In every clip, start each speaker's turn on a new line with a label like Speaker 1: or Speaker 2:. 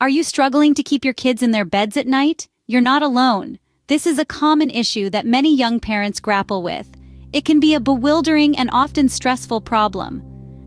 Speaker 1: Are you struggling to keep your kids in their beds at night? You're not alone. This is a common issue that many young parents grapple with. It can be a bewildering and often stressful problem.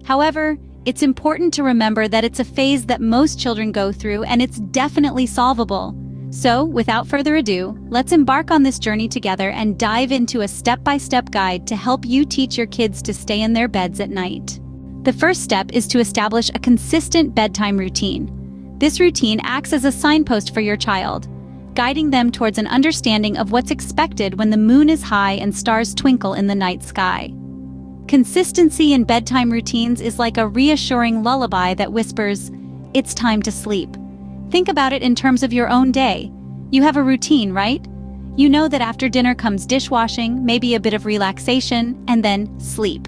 Speaker 1: However, it's important to remember that it's a phase that most children go through, and it's definitely solvable. So, without further ado, let's embark on this journey together and dive into a step-by-step guide to help you teach your kids to stay in their beds at night. The first step is to establish a consistent bedtime routine. This routine acts as a signpost for your child, guiding them towards an understanding of what's expected when the moon is high and stars twinkle in the night sky. Consistency in bedtime routines is like a reassuring lullaby that whispers, "It's time to sleep." Think about it in terms of your own day. You have a routine, right? You know that after dinner comes dishwashing, maybe a bit of relaxation, and then sleep.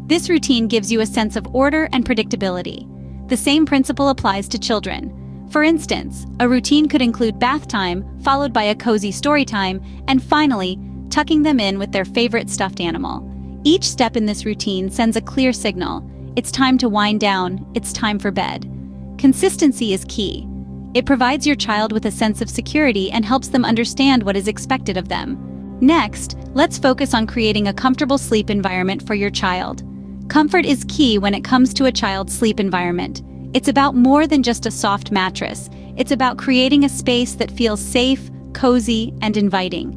Speaker 1: This routine gives you a sense of order and predictability. The same principle applies to children. For instance, a routine could include bath time, followed by a cozy story time, and finally, tucking them in with their favorite stuffed animal. Each step in this routine sends a clear signal. It's time to wind down, it's time for bed. Consistency is key. It provides your child with a sense of security and helps them understand what is expected of them. Next, let's focus on creating a comfortable sleep environment for your child. Comfort is key when it comes to a child's sleep environment. It's about more than just a soft mattress. It's about creating a space that feels safe, cozy, and inviting.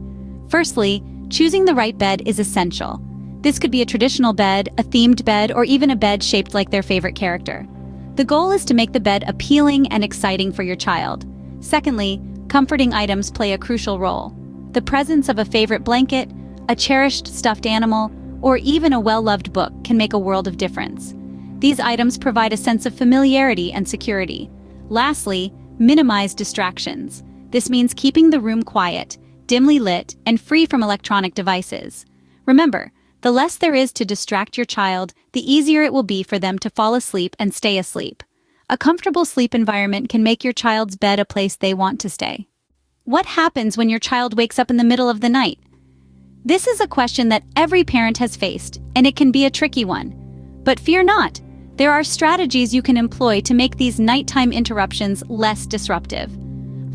Speaker 1: Firstly, choosing the right bed is essential. This could be a traditional bed, a themed bed, or even a bed shaped like their favorite character. The goal is to make the bed appealing and exciting for your child. Secondly, comforting items play a crucial role. The presence of a favorite blanket, a cherished stuffed animal, or even a well-loved book can make a world of difference. These items provide a sense of familiarity and security. Lastly, minimize distractions. This means keeping the room quiet, dimly lit, and free from electronic devices. Remember, the less there is to distract your child, the easier it will be for them to fall asleep and stay asleep. A comfortable sleep environment can make your child's bed a place they want to stay. What happens when your child wakes up in the middle of the night? This is a question that every parent has faced, and it can be a tricky one. But fear not. There are strategies you can employ to make these nighttime interruptions less disruptive.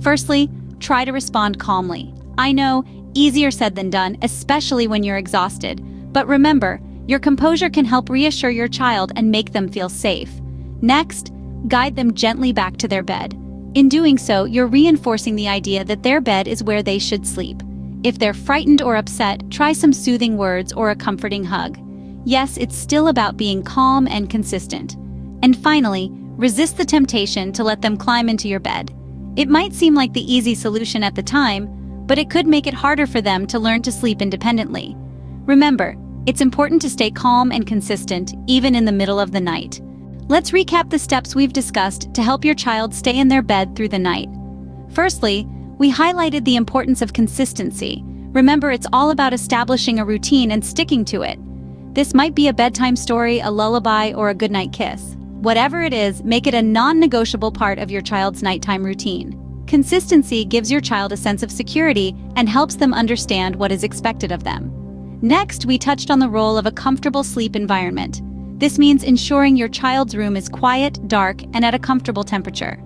Speaker 1: Firstly, try to respond calmly. I know, easier said than done, especially when you're exhausted. But remember, your composure can help reassure your child and make them feel safe. Next, guide them gently back to their bed. In doing so, you're reinforcing the idea that their bed is where they should sleep. If they're frightened or upset, try some soothing words or a comforting hug. Yes, it's still about being calm and consistent. And finally, resist the temptation to let them climb into your bed. It might seem like the easy solution at the time, but it could make it harder for them to learn to sleep independently. Remember, it's important to stay calm and consistent, even in the middle of the night. Let's recap the steps we've discussed to help your child stay in their bed through the night. Firstly, we highlighted the importance of consistency. Remember, it's all about establishing a routine and sticking to it. This might be a bedtime story, a lullaby, or a goodnight kiss. Whatever it is, make it a non-negotiable part of your child's nighttime routine. Consistency gives your child a sense of security and helps them understand what is expected of them. Next, we touched on the role of a comfortable sleep environment. This means ensuring your child's room is quiet, dark, and at a comfortable temperature.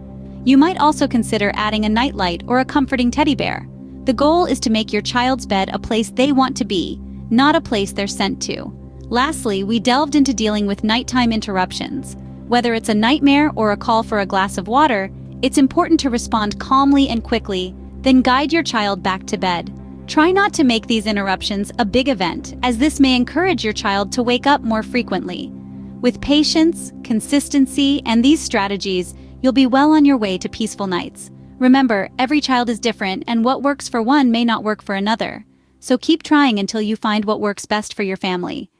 Speaker 1: You might also consider adding a nightlight or a comforting teddy bear. The goal is to make your child's bed a place they want to be, not a place they're sent to. Lastly, we delved into dealing with nighttime interruptions. Whether it's a nightmare or a call for a glass of water, it's important to respond calmly and quickly, then guide your child back to bed. Try not to make these interruptions a big event, as this may encourage your child to wake up more frequently. With patience, consistency, and these strategies, you'll be well on your way to peaceful nights. Remember, every child is different, and what works for one may not work for another. So keep trying until you find what works best for your family.